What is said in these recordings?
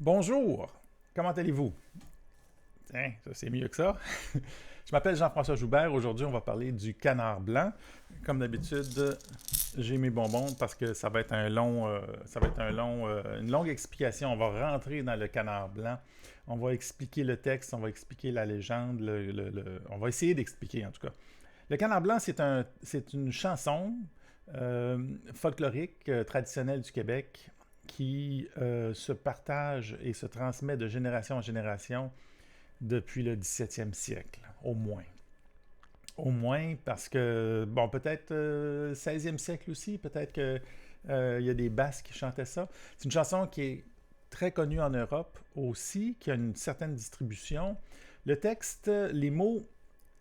Bonjour, comment allez-vous? Tiens, ça c'est mieux que ça. Je m'appelle Jean-François Joubert. Aujourd'hui, on va parler du canard blanc. Comme d'habitude, j'ai mes bonbons parce que ça va être une longue explication. On va rentrer dans le canard blanc. On va expliquer le texte, on va expliquer la légende, on va essayer d'expliquer en tout cas. Le canard blanc, c'est une chanson folklorique traditionnelle du Québec qui se partage et se transmet de génération en génération depuis le 17e siècle, au moins. Au moins parce que, bon, peut-être 16e siècle aussi, peut-être qu'il y a des Basques qui chantaient ça. C'est une chanson qui est très connue en Europe aussi, qui a une certaine distribution. Le texte, les mots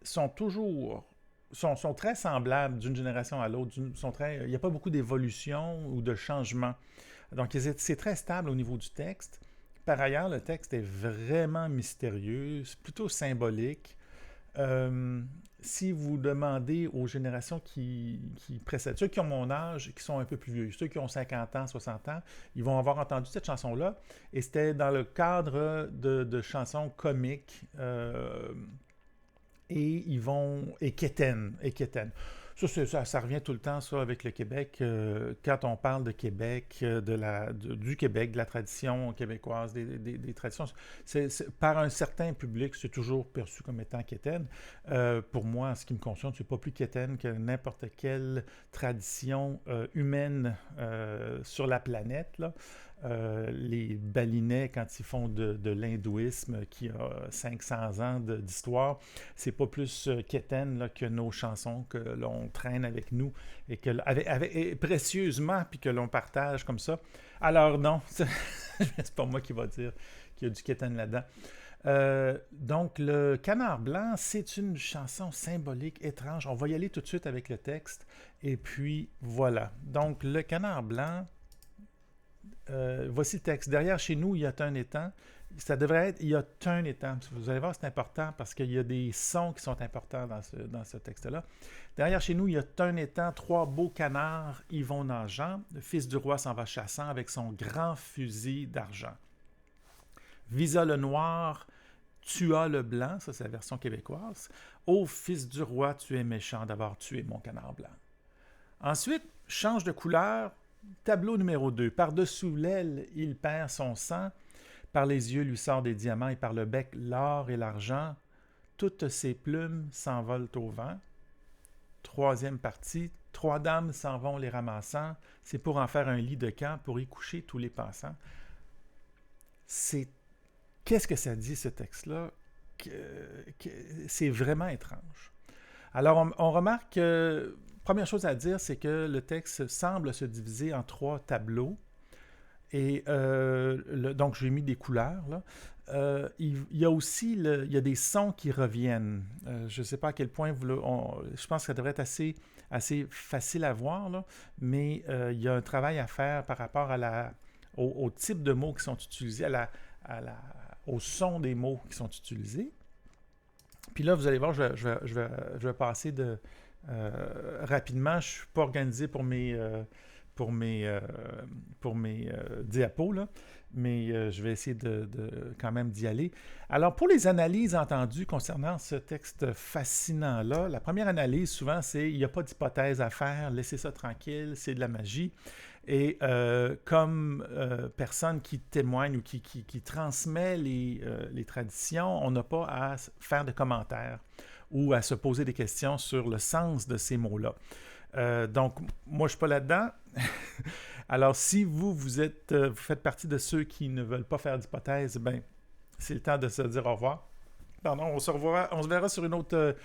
sont toujours sont très semblables d'une génération à l'autre. Il n'y a pas beaucoup d'évolution ou de changement. Donc, c'est très stable au niveau du texte. Par ailleurs, le texte est vraiment mystérieux, c'est plutôt symbolique. Euh, Si vous demandez aux générations qui précèdent, ceux qui ont mon âge, qui sont un peu plus vieux, ceux qui ont 50 ans, 60 ans, ils vont avoir entendu cette chanson-là. Et c'était dans le cadre de chansons comiques. Et ils vont. Et quétaine. Et quétaine. Ça revient tout le temps, ça, avec le Québec. Quand on parle de Québec, du Québec, de la tradition québécoise, des traditions, par un certain public, c'est toujours perçu comme étant quétaine. Pour moi, en ce qui me concerne, c'est pas plus quétaine que n'importe quelle tradition humaine sur la planète, là. Les Balinais, quand ils font de l'hindouisme qui a 500 ans d'histoire, c'est pas plus quétaine là, que nos chansons que l'on traîne avec nous et précieusement, puis que l'on partage comme ça. Alors non, c'est pas moi qui va dire qu'il y a du quétaine là-dedans. Donc, le Canard blanc, c'est une chanson symbolique étrange. On va y aller tout de suite avec le texte. Et puis, voilà. Donc, le Canard blanc, voici le texte. Derrière chez nous, il y a un étang. Ça devrait être il y a un étang. Vous allez voir, c'est important parce qu'il y a des sons qui sont importants dans ce texte-là. Derrière chez nous, il y a un étang. Trois beaux canards y vont nageant. Le fils du roi s'en va chassant avec son grand fusil d'argent. Visa le noir, tua le blanc. Ça, c'est la version québécoise. Ô fils du roi, tu es méchant d'avoir tué mon canard blanc. Ensuite, change de couleur. Tableau numéro 2. Par-dessous l'aile, il perd son sang. Par les yeux lui sort des diamants et par le bec l'or et l'argent. Toutes ses plumes s'envolent au vent. Troisième partie. Trois dames s'en vont les ramassant. C'est pour en faire un lit de camp pour y coucher tous les passants. C'est... Qu'est-ce que ça dit, ce texte-là? C'est vraiment étrange. Alors, on remarque que, première chose à dire, c'est que le texte semble se diviser en trois tableaux. Et donc, j'ai mis des couleurs. Là. Il y a aussi il y a des sons qui reviennent. Je ne sais pas à quel point je pense que ça devrait être assez facile à voir, là, mais il y a un travail à faire par rapport au type de mots qui sont utilisés, au son des mots qui sont utilisés. Puis là, vous allez voir, je vais passer rapidement. Je ne suis pas organisé pour mes diapos, là, mais je vais essayer quand même d'y aller. Alors, pour les analyses entendues concernant ce texte fascinant-là, la première analyse, souvent, c'est il n'y a pas d'hypothèse à faire, laissez ça tranquille, c'est de la magie. Et comme personne qui témoigne ou qui transmet les traditions, on n'a pas à faire de commentaires ou à se poser des questions sur le sens de ces mots-là. Donc, moi, je ne suis pas là-dedans. Alors, si vous faites partie de ceux qui ne veulent pas faire d'hypothèse, ben, c'est le temps de se dire au revoir. Pardon, on se verra sur un autre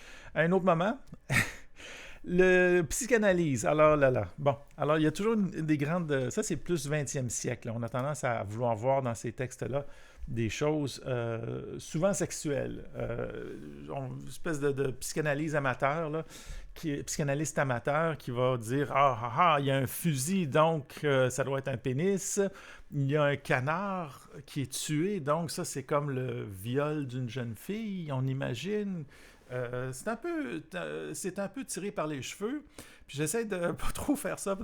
moment. Le psychanalyse, alors là. Bon, alors il y a toujours des grandes... Ça, c'est plus 20e siècle. Là. On a tendance à vouloir voir dans ces textes-là des choses souvent sexuelles. Une espèce de psychanalyse amateur, là, psychanalyste amateur qui va dire il y a un fusil, donc ça doit être un pénis. Il y a un canard qui est tué, donc ça, c'est comme le viol d'une jeune fille, on imagine. C'est un peu tiré par les cheveux. Puis j'essaie de pas trop faire ça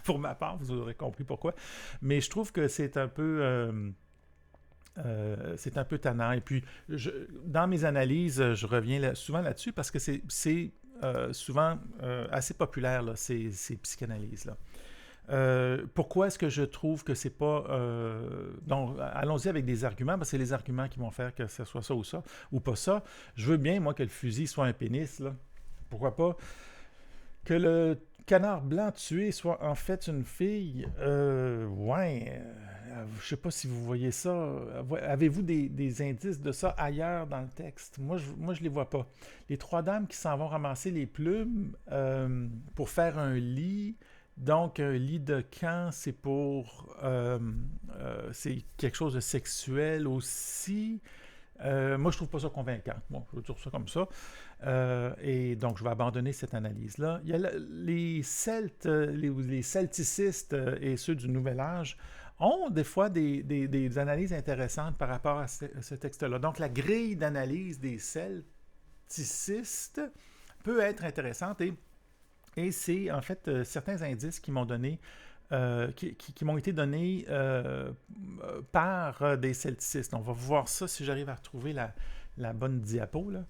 pour ma part, vous aurez compris pourquoi. Mais je trouve que c'est un peu C'est un peu tannant. Et puis, dans mes analyses, je reviens souvent là-dessus parce que c'est souvent assez populaire, là, ces psychanalyses-là. Pourquoi est-ce que je trouve que c'est pas... donc, allons-y avec des arguments, parce que c'est les arguments qui vont faire que ce soit ça, ou pas ça. Je veux bien, moi, que le fusil soit un pénis, là. Pourquoi pas? Que le canard blanc tué soit en fait une fille, je sais pas si vous voyez ça. Avez-vous des indices de ça ailleurs dans le texte? Moi, je les vois pas. Les trois dames qui s'en vont ramasser les plumes pour faire un lit. Donc, un lit de camp, c'est quelque chose de sexuel aussi. Moi, je trouve pas ça convaincant. Bon, je veux dire ça comme ça. Et donc, je vais abandonner cette analyse-là. Il y a les Celtes, les celticistes et ceux du Nouvel Âge ont des fois des analyses intéressantes par rapport à ce texte-là. Donc, la grille d'analyse des celticistes peut être intéressante et c'est en fait certains indices qui m'ont donné qui m'ont été donnés par des celticistes. On va voir ça si j'arrive à retrouver la bonne diapo, là.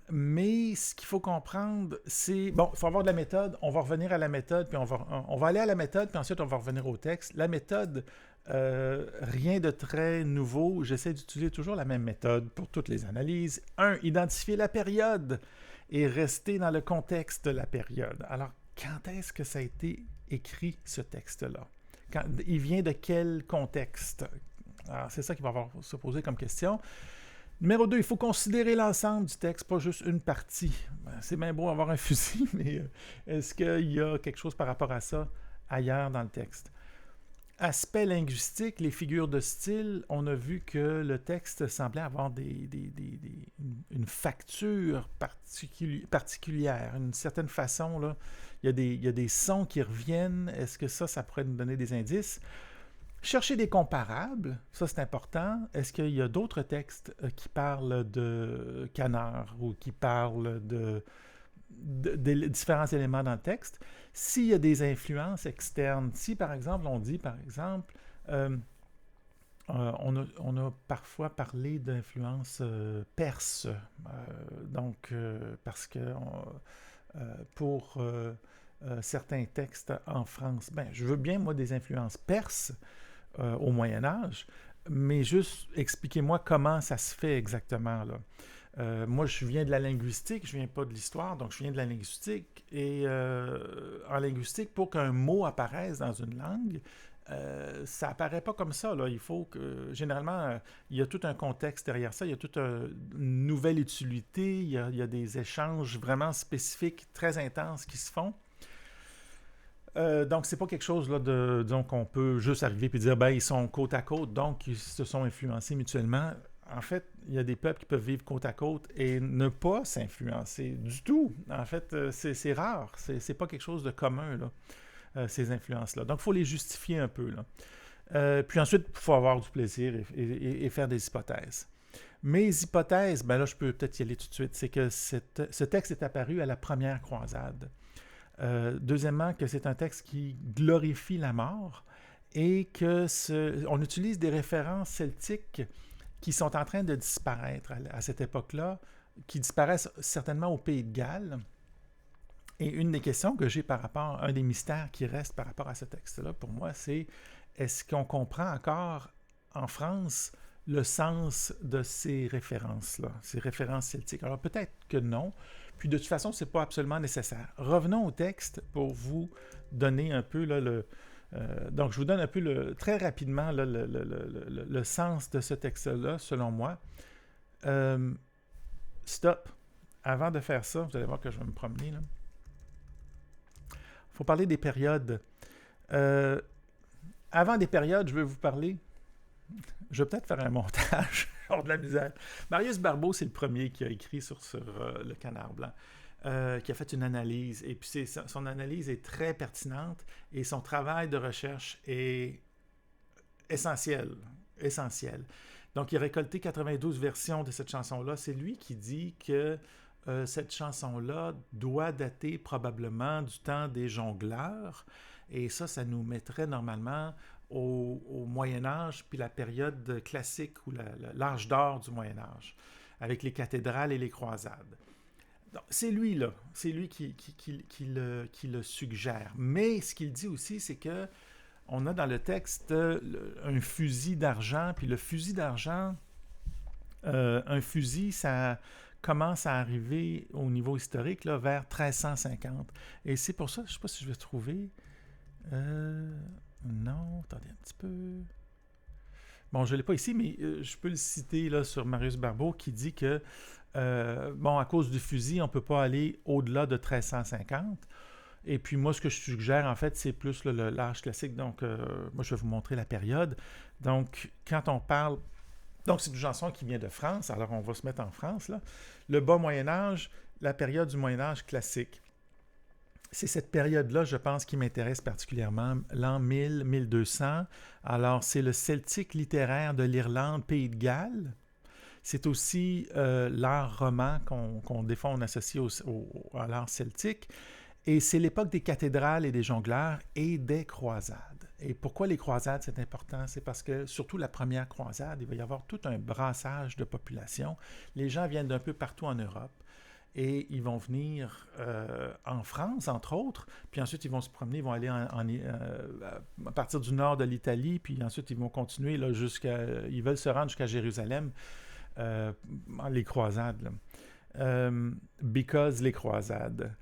Mais ce qu'il faut comprendre, c'est... Bon, il faut avoir de la méthode. On va revenir à la méthode, puis on va aller à la méthode, puis ensuite on va revenir au texte. La méthode, rien de très nouveau. J'essaie d'utiliser toujours la même méthode pour toutes les analyses. 1. Identifier la période et rester dans le contexte de la période. Alors, quand est-ce que ça a été écrit, ce texte-là? Il vient de quel contexte? Alors, c'est ça qu'il va avoir se poser comme question. Numéro 2, il faut considérer l'ensemble du texte, pas juste une partie. C'est bien beau avoir un fusil, mais est-ce qu'il y a quelque chose par rapport à ça ailleurs dans le texte? Aspect linguistique, les figures de style, on a vu que le texte semblait avoir une facture particulière, une certaine façon, là. Il y a des sons qui reviennent. Est-ce que ça pourrait nous donner des indices? Chercher des comparables, ça c'est important. Est-ce qu'il y a d'autres textes qui parlent de canard ou qui parlent de différents éléments dans le texte? S'il y a des influences externes, si par exemple on dit, on a parfois parlé d'influence perse, parce que pour certains textes en France, je veux bien moi des influences perses, au Moyen Âge, mais juste expliquez-moi comment ça se fait exactement, là. Moi, je viens de la linguistique, je viens pas de l'histoire, donc je viens de la linguistique. Et en linguistique, pour qu'un mot apparaisse dans une langue, ça apparaît pas comme ça, là. Il faut que, généralement, il y a tout un contexte derrière ça, il y a toute une nouvelle utilité, il y a des échanges vraiment spécifiques, très intenses qui se font. Donc, c'est pas quelque chose là, disons, qu'on peut juste arriver et dire ils sont côte à côte, donc ils se sont influencés mutuellement. En fait, il y a des peuples qui peuvent vivre côte à côte et ne pas s'influencer du tout. En fait, c'est rare. C'est pas quelque chose de commun, là, ces influences-là. Donc, il faut les justifier un peu, là. Puis ensuite, il faut avoir du plaisir et faire des hypothèses. Mes hypothèses, là, je peux peut-être y aller tout de suite, c'est que ce texte est apparu à la première croisade. Deuxièmement, que c'est un texte qui glorifie la mort et on utilise des références celtiques qui sont en train de disparaître à cette époque-là, qui disparaissent certainement au Pays de Galles. Et une des questions que j'ai un des mystères qui reste par rapport à ce texte-là, pour moi, c'est est-ce qu'on comprend encore en France le sens de ces références-là, ces références celtiques? Alors peut-être que non. Puis de toute façon, ce n'est pas absolument nécessaire. Revenons au texte pour vous donner un peu là, donc je vous donne un peu très rapidement là, le sens de ce texte-là, selon moi. Stop. Avant de faire ça, vous allez voir que je vais me promener, là. Il faut parler des périodes. Avant des périodes, je vais vous parler. Je vais peut-être faire un montage. De la misère. Marius Barbeau, c'est le premier qui a écrit sur le canard blanc, qui a fait une analyse. Et puis son analyse est très pertinente et son travail de recherche est essentiel. Essentiel. Donc, il a récolté 92 versions de cette chanson-là. C'est lui qui dit que cette chanson-là doit dater probablement du temps des jongleurs. Et ça nous mettrait normalement au Moyen Âge, puis la période classique ou l'âge d'or du Moyen Âge, avec les cathédrales et les croisades. Donc, c'est lui, là. C'est lui qui le suggère. Mais ce qu'il dit aussi, c'est que on a dans le texte un fusil d'argent, puis le fusil d'argent, un fusil, ça commence à arriver au niveau historique là, vers 1350. Et c'est pour ça, je ne sais pas si je vais trouver... non, attendez un petit peu... Bon, je ne l'ai pas ici, mais je peux le citer là, sur Marius Barbeau qui dit que, à cause du fusil, on ne peut pas aller au-delà de 1350. Et puis moi, ce que je suggère, en fait, c'est plus l'âge classique. Donc, moi, je vais vous montrer la période. Donc, quand on parle... Donc, c'est une chanson qui vient de France. Alors, on va se mettre en France, là. Le bas Moyen-Âge, la période du Moyen-Âge classique. C'est cette période-là, je pense, qui m'intéresse particulièrement, l'an 1000, 1200. Alors, c'est le celtique littéraire de l'Irlande, Pays de Galles. C'est aussi l'art roman des fois, on associe à l'art celtique. Et c'est l'époque des cathédrales et des jongleurs et des croisades. Et pourquoi les croisades, c'est important? C'est parce que, surtout la première croisade, il va y avoir tout un brassage de population. Les gens viennent d'un peu partout en Europe et ils vont venir en France, entre autres, puis ensuite, ils vont se promener, ils vont aller à partir du nord de l'Italie, puis ensuite, ils vont continuer là, ils veulent se rendre jusqu'à Jérusalem, les croisades. Because les croisades.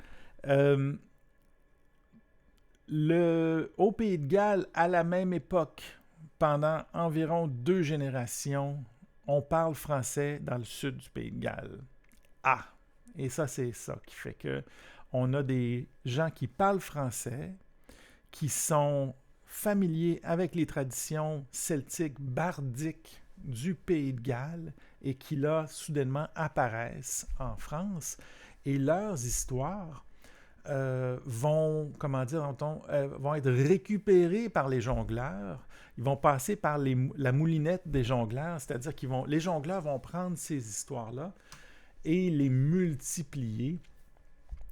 Au Pays de Galles, à la même époque, pendant environ 2 générations, on parle français dans le sud du Pays de Galles. Ah! Et ça, c'est ça qui fait que on a des gens qui parlent français, qui sont familiers avec les traditions celtiques, bardiques du Pays de Galles et qui, là, soudainement apparaissent en France. Et leurs histoires vont être récupérés par les jongleurs. Ils vont passer par la moulinette des jongleurs, c'est-à-dire les jongleurs vont prendre ces histoires-là et les multiplier.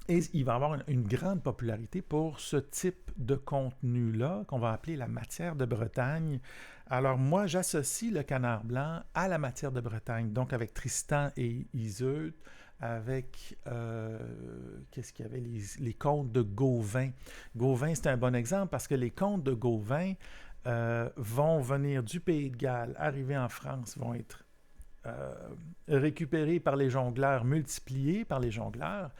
Et il va y avoir une grande popularité pour ce type de contenu-là, qu'on va appeler la matière de Bretagne. Alors moi, j'associe le Canard blanc à la matière de Bretagne, donc avec Tristan et Iseut, avec, qu'est-ce qu'il y avait, les contes de Gauvin. Gauvin, c'est un bon exemple parce que les contes de Gauvin vont venir du Pays de Galles, arriver en France, vont être récupérés par les jongleurs, multipliés par les jongleurs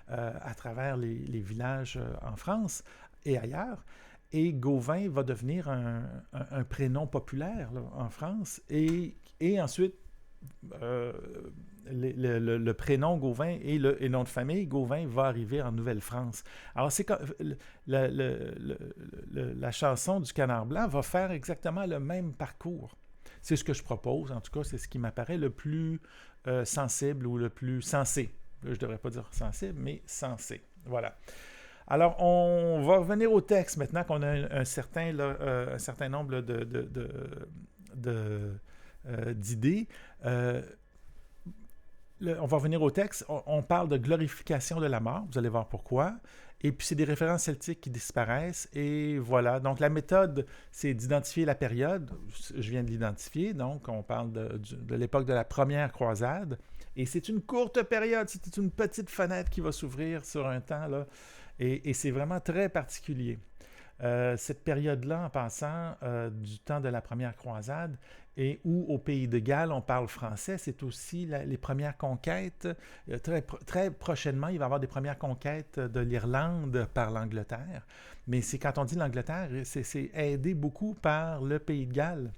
à travers les villages en France et ailleurs. Et Gauvin va devenir un prénom populaire là, en France. Et ensuite, le prénom Gauvin et le nom de famille Gauvin va arriver en Nouvelle-France. Alors, c'est comme la chanson du Canard blanc va faire exactement le même parcours. C'est ce que je propose, en tout cas, c'est ce qui m'apparaît le plus sensible ou le plus sensé. Je ne devrais pas dire sensible, mais sensé. Voilà. Alors, on va revenir au texte maintenant qu'on a un certain nombre d'idées. On va revenir au texte. On parle de glorification de la mort. Vous allez voir pourquoi. Et puis, c'est des références celtiques qui disparaissent. Et voilà. Donc, la méthode, c'est d'identifier la période. Je viens de l'identifier. Donc, on parle de l'époque de la première croisade. Et c'est une courte période. C'est une petite fenêtre qui va s'ouvrir sur un temps, là. Et c'est vraiment très particulier. Cette période-là, en passant du temps de la première croisade, et où au Pays de Galles, on parle français, c'est aussi les premières conquêtes. Très prochainement, il va y avoir des premières conquêtes de l'Irlande par l'Angleterre. Mais c'est quand on dit l'Angleterre, c'est aidé beaucoup par le Pays de Galles.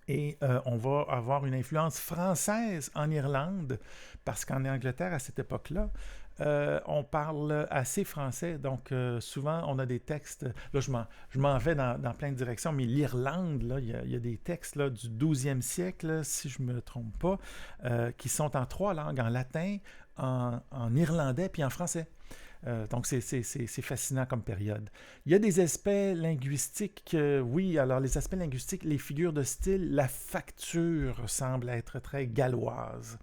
Et on va avoir une influence française en Irlande, parce qu'en Angleterre, à cette époque-là, on parle assez français, donc souvent on a des textes, là je m'en vais dans plein de directions, mais l'Irlande, là, il y a des textes là, du 12e siècle, là, si je ne me trompe pas, qui sont en 3 langues, en latin, en irlandais puis en français. Donc, c'est fascinant comme période. Il y a des aspects linguistiques, oui, alors les aspects linguistiques, les figures de style, la facture semble être très galloise.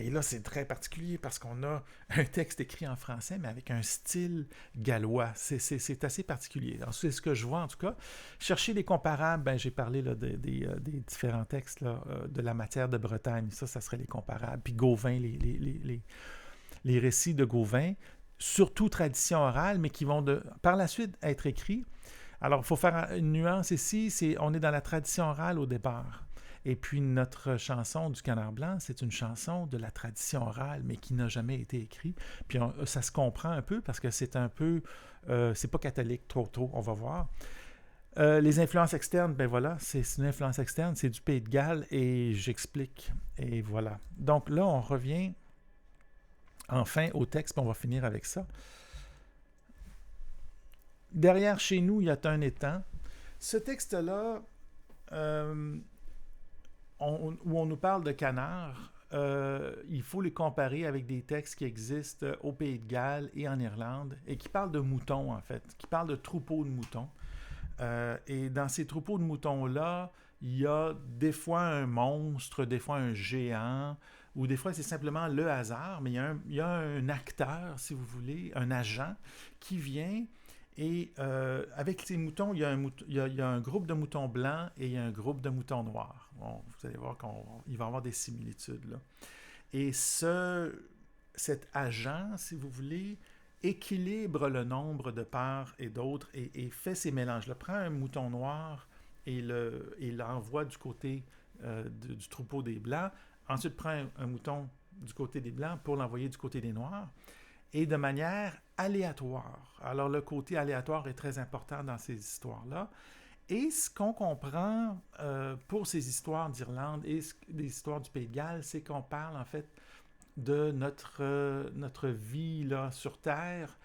Et là, c'est très particulier parce qu'on a un texte écrit en français, mais avec un style gallois. C'est assez particulier. Alors, c'est ce que je vois en tout cas. Chercher des comparables, ben, j'ai parlé là, des différents textes là, de la matière de Bretagne. Ça serait les comparables. Puis Gauvin, les récits de Gauvin, surtout tradition orale, mais qui vont par la suite être écrits. Alors, il faut faire une nuance ici, on est dans la tradition orale au départ. Et puis, notre chanson du Canard Blanc, c'est une chanson de la tradition orale, mais qui n'a jamais été écrite. Puis, ça se comprend un peu parce que c'est un peu... c'est pas catholique trop tôt, on va voir. Les influences externes, ben voilà, c'est une influence externe, c'est du Pays de Galles et j'explique. Et voilà. Donc là, on revient enfin au texte, puis on va finir avec ça. Derrière chez nous, il y a un étang. Ce texte-là, où on nous parle de canards, il faut les comparer avec des textes qui existent au Pays de Galles et en Irlande, et qui parlent de moutons, en fait, qui parlent de troupeaux de moutons. Et dans ces troupeaux de moutons-là, il y a des fois un monstre, des fois un géant, ou des fois c'est simplement le hasard, mais il y a un acteur, si vous voulez, un agent qui vient et avec ces moutons, il y a un groupe de moutons blancs et il y a un groupe de moutons noirs. Bon, vous allez voir qu'il va y avoir des similitudes là. Et cet agent, si vous voulez, équilibre le nombre de parts et d'autres et fait ces mélanges-là. Prend un mouton noir et l'envoie du côté du troupeau des Blancs. Ensuite, prend un mouton du côté des Blancs pour l'envoyer du côté des Noirs. Et de manière aléatoire. Alors, le côté aléatoire est très important dans ces histoires-là. Et ce qu'on comprend pour ces histoires d'Irlande et des histoires du Pays de Galles, c'est qu'on parle en fait de notre vie là, sur Terre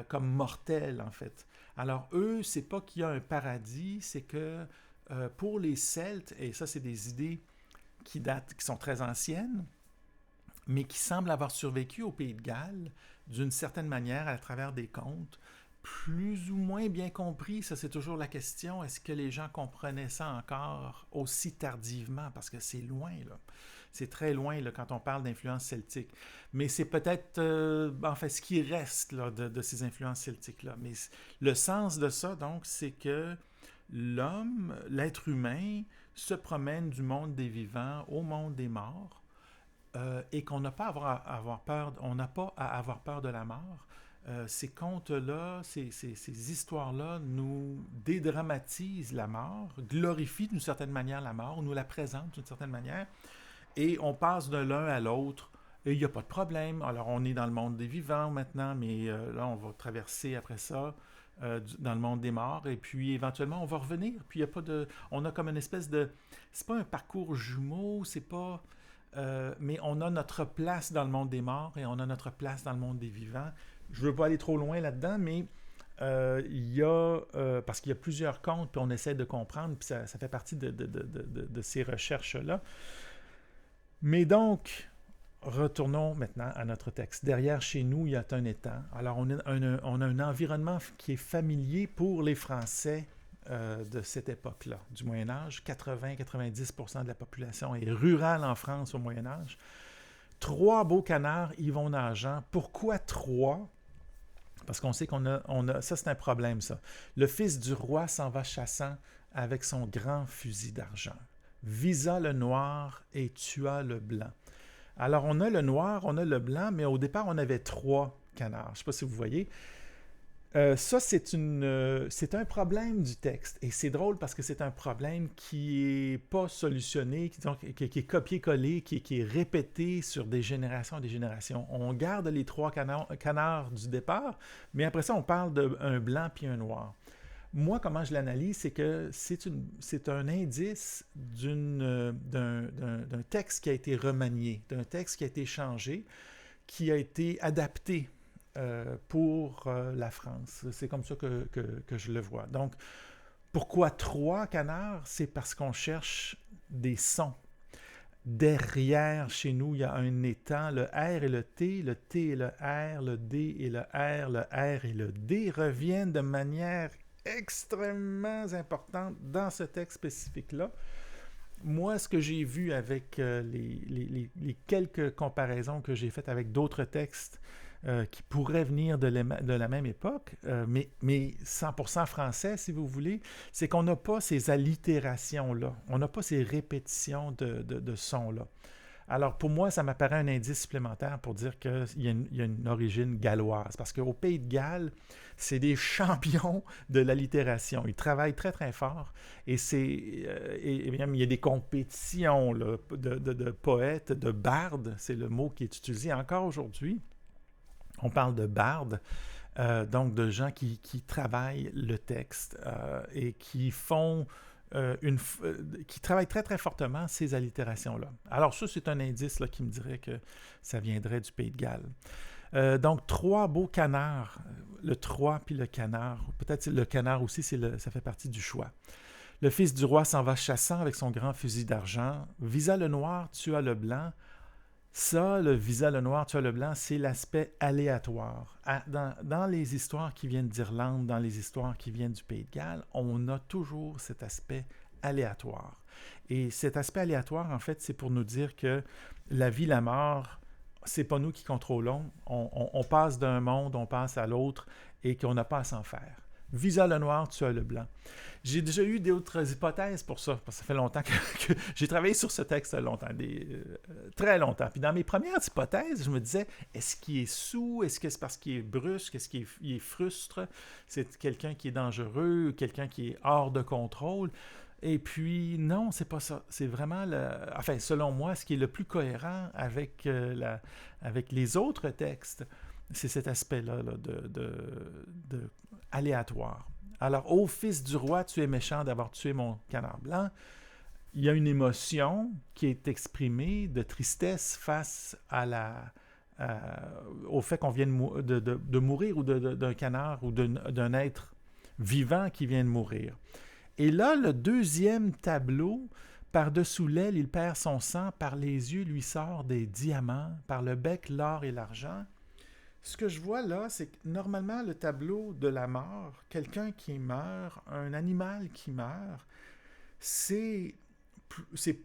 comme mortelle, en fait. Alors, eux, c'est pas qu'il y a un paradis, c'est que pour les Celtes, et ça, c'est des idées qui sont très anciennes, mais qui semblent avoir survécu au Pays de Galles d'une certaine manière à travers des contes, plus ou moins bien compris, ça c'est toujours la question, est-ce que les gens comprenaient ça encore aussi tardivement, parce que c'est loin, là. C'est très loin là, quand on parle d'influence celtique. Mais c'est peut-être, en fait, ce qui reste là, de ces influences celtiques-là. Mais le sens de ça, donc, c'est que l'homme, l'être humain, se promène du monde des vivants au monde des morts et qu'on n'a pas à avoir peur, on n'a pas à avoir peur de la mort. Ces contes-là, ces histoires-là nous dédramatisent la mort, glorifient d'une certaine manière la mort, nous la présentent d'une certaine manière, et on passe de l'un à l'autre, et il n'y a pas de problème. Alors, on est dans le monde des vivants maintenant, mais là, on va traverser après ça dans le monde des morts, et puis éventuellement, on va revenir. Puis, il y a pas de... On a comme une espèce de... C'est pas un parcours jumeau, c'est pas... mais on a notre place dans le monde des morts, et on a notre place dans le monde des vivants. Je ne veux pas aller trop loin là-dedans, mais il y a... parce qu'il y a plusieurs contes, puis on essaie de comprendre, puis ça fait partie de ces recherches-là. Mais donc, retournons maintenant à notre texte. Derrière chez nous, il y a un étang. Alors, on a un environnement qui est familier pour les Français de cette époque-là, du Moyen-Âge. 80-90% de la population est rurale en France au Moyen-Âge. 3 beaux canards y vont nageant. Pourquoi 3? Parce qu'on sait qu'on a... Ça, c'est un problème, ça. Le fils du roi s'en va chassant avec son grand fusil d'argent. Visa le noir et tua le blanc. Alors, on a le noir, on a le blanc, mais au départ, on avait 3 canards. Je ne sais pas si vous voyez. Ça, c'est un problème du texte. Et c'est drôle parce que c'est un problème qui n'est pas solutionné, qui est copié-collé, qui est répété sur des générations et des générations. On garde les 3 canards du départ, mais après ça, on parle d'un blanc puis un noir. Moi, comment je l'analyse, c'est que c'est un indice d'un texte qui a été remanié, d'un texte qui a été changé, qui a été adapté pour la France. C'est comme ça que je le vois. Donc, pourquoi 3 canards? C'est parce qu'on cherche des sons Derrière, chez nous, il y a un étang, le R et le T et le R, le D et le R et le D reviennent de manière extrêmement importante dans ce texte spécifique-là. Moi, ce que j'ai vu avec les quelques comparaisons que j'ai faites avec d'autres textes qui pourraient venir de la même époque, mais 100% français, si vous voulez, c'est qu'on n'a pas ces allitérations-là, on n'a pas ces répétitions de sons-là. Alors, pour moi, ça m'apparaît un indice supplémentaire pour dire qu'il y a une origine galloise. Parce qu'au Pays de Galles, c'est des champions de l'allitération. Ils travaillent très, très fort. Et même, il y a des compétitions là, de poètes, de bardes. C'est le mot qui est utilisé encore aujourd'hui. On parle de bardes, donc de gens qui travaillent le texte et qui font... qui travaille très très fortement ces allitérations-là. Alors ça, c'est un indice là, qui me dirait que ça viendrait du Pays de Galles. Donc, 3 beaux canards, le 3 puis le canard, peut-être le canard aussi, ça fait partie du choix. Le fils du roi s'en va chassant avec son grand fusil d'argent, visa le noir, tua le blanc. Ça, le visa le noir, tua le blanc, c'est l'aspect aléatoire. Dans les histoires qui viennent d'Irlande, dans les histoires qui viennent du Pays de Galles, on a toujours cet aspect aléatoire. Et cet aspect aléatoire, en fait, c'est pour nous dire que la vie, la mort, c'est pas nous qui contrôlons. On passe d'un monde, on passe à l'autre et qu'on n'a pas à s'en faire. Visa le noir, tua le blanc. J'ai déjà eu d'autres hypothèses pour ça, parce que ça fait longtemps que j'ai travaillé sur ce texte longtemps, très longtemps. Puis dans mes premières hypothèses, je me disais, est-ce qu'il est saoul? Est-ce que c'est parce qu'il est brusque? Est-ce qu'il est frustre? C'est quelqu'un qui est dangereux? Quelqu'un qui est hors de contrôle? Et puis, non, c'est pas ça. C'est vraiment, enfin, selon moi, ce qui est le plus cohérent avec les autres textes, c'est cet aspect-là là, de aléatoire. Alors, ô fils du roi, tu es méchant d'avoir tué mon canard blanc. Il y a une émotion qui est exprimée de tristesse face au fait qu'on vient de mourir ou d'un canard ou d'un être vivant qui vient de mourir. Et là, le deuxième tableau, par-dessous l'aile, il perd son sang, par les yeux lui sort des diamants, par le bec l'or et l'argent. Ce que je vois là, c'est que normalement, le tableau de la mort, quelqu'un qui meurt, un animal qui meurt, c'est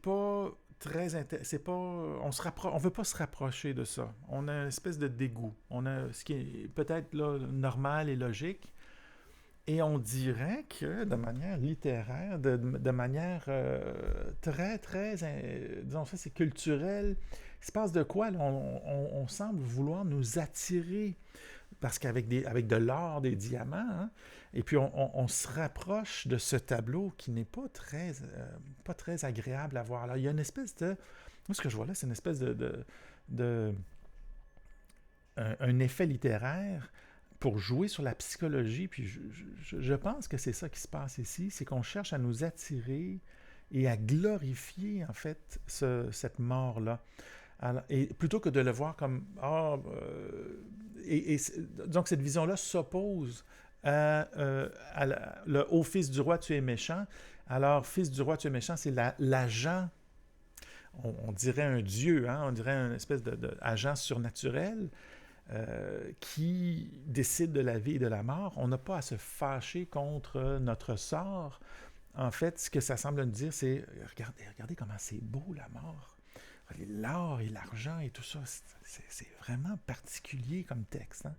pas très c'est pas on veut pas se rapprocher de ça. On a une espèce de dégoût. On a ce qui est peut-être là normal et logique. Et on dirait que de manière littéraire, de manière très, très, disons ça, c'est culturel, il se passe de quoi? Là? On semble vouloir nous attirer, parce qu'avec avec de l'or, des diamants, hein, et puis on se rapproche de ce tableau qui n'est pas très agréable à voir. Alors, il y a une espèce de... Moi, ce que je vois là, c'est une espèce un effet littéraire pour jouer sur la psychologie, puis je pense que c'est ça qui se passe ici, c'est qu'on cherche à nous attirer et à glorifier, en fait, cette mort-là. Alors, et plutôt que de le voir comme donc cette vision-là s'oppose le « Ô fils du roi, tu es méchant ». Alors, fils du roi, tu es méchant, c'est l'agent, on dirait un dieu, hein, on dirait une espèce d'agent surnaturel qui décide de la vie et de la mort. On n'a pas à se fâcher contre notre sort. En fait, ce que ça semble nous dire, c'est regardez comment c'est beau la mort. L'or et l'argent et tout ça, c'est vraiment particulier comme texte. Hein?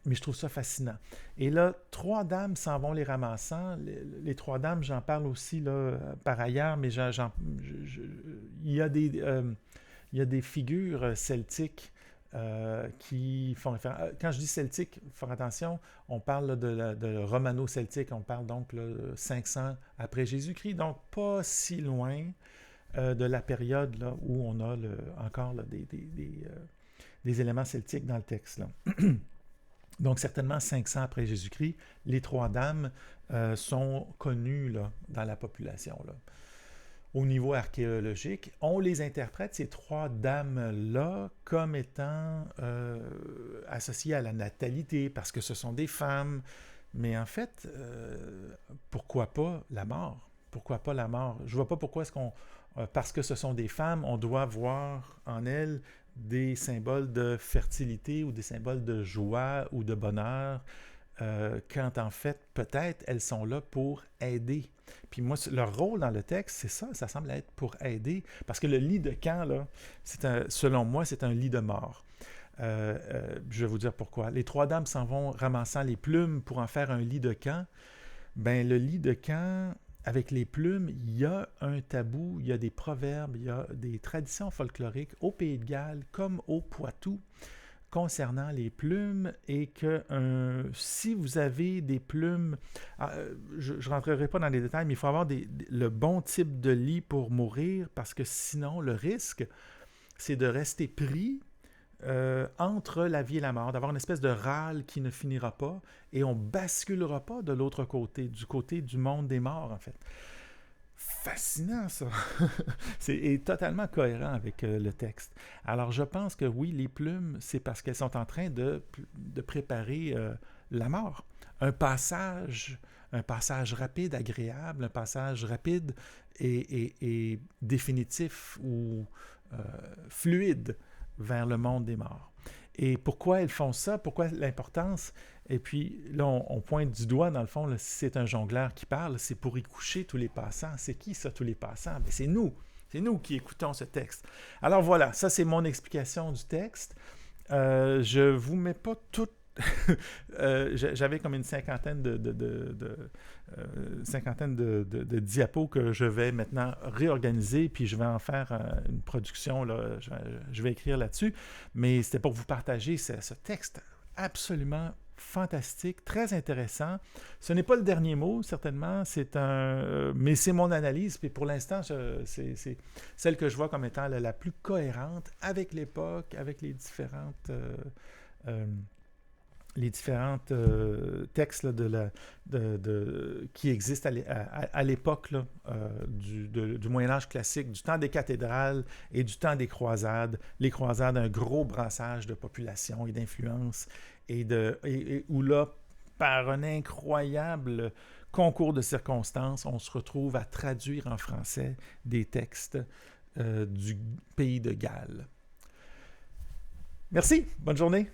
Mais je trouve ça fascinant. Et là, 3 dames s'en vont les ramassant. Les 3 dames, j'en parle aussi là, par ailleurs, mais il y a des figures celtiques qui font référence. Quand je dis celtique, faut faire attention, on parle là, de romano-celtique, on parle donc là, 500 après Jésus-Christ, donc pas si loin de la période là, où on a encore là, des éléments celtiques dans le texte. Là. Donc certainement 500 après Jésus-Christ, les 3 dames sont connues là, dans la population. Là. Au niveau archéologique, on les interprète, ces 3 dames-là, comme étant associées à la natalité, parce que ce sont des femmes. Mais en fait, pourquoi pas la mort? pourquoi pas la mort? Je ne vois pas pourquoi est-ce qu'on, parce que ce sont des femmes, on doit voir en elles des symboles de fertilité ou des symboles de joie ou de bonheur, quand en fait, peut-être, elles sont là pour aider. Puis moi, leur rôle dans le texte, c'est ça, ça semble être pour aider, parce que le lit de camp, là, selon moi, c'est un lit de mort. Je vais vous dire pourquoi. Les trois dames s'en vont ramassant les plumes pour en faire un lit de camp. Ben, le lit de camp, avec les plumes, il y a un tabou, il y a des proverbes, il y a des traditions folkloriques au Pays de Galles comme au Poitou concernant les plumes et que si vous avez des plumes, je ne rentrerai pas dans les détails, mais il faut avoir le bon type de lit pour mourir parce que sinon, le risque, c'est de rester pris entre la vie et la mort, d'avoir une espèce de râle qui ne finira pas et on basculera pas de l'autre côté, du côté du monde des morts en fait. Fascinant ça! C'est totalement cohérent avec le texte. Alors je pense que oui, les plumes, c'est parce qu'elles sont en train de préparer la mort. Un passage rapide, agréable, un passage rapide et définitif ou fluide vers le monde des morts. Et pourquoi elles font ça? Pourquoi l'importance? Et puis là, on pointe du doigt, dans le fond, là, si c'est un jongleur qui parle, c'est pour y coucher tous les passants. C'est qui ça, tous les passants? Bien, c'est nous. C'est nous qui écoutons ce texte. Alors voilà, ça c'est mon explication du texte. Je ne vous mets pas tout. J'avais comme une cinquantaine de diapos que je vais maintenant réorganiser, puis je vais en faire une production, là, je vais écrire là-dessus, mais c'était pour vous partager ce texte absolument fantastique, très intéressant. Ce n'est pas le dernier mot, certainement, mais c'est mon analyse, puis pour l'instant, c'est celle que je vois comme étant la plus cohérente avec l'époque, avec les différentes textes là, qui existent à l'époque là, du Moyen-Âge classique, du temps des cathédrales et du temps des croisades. Les croisades, un gros brassage de population et d'influence, et où là, par un incroyable concours de circonstances, on se retrouve à traduire en français des textes du pays de Galles. Merci, bonne journée.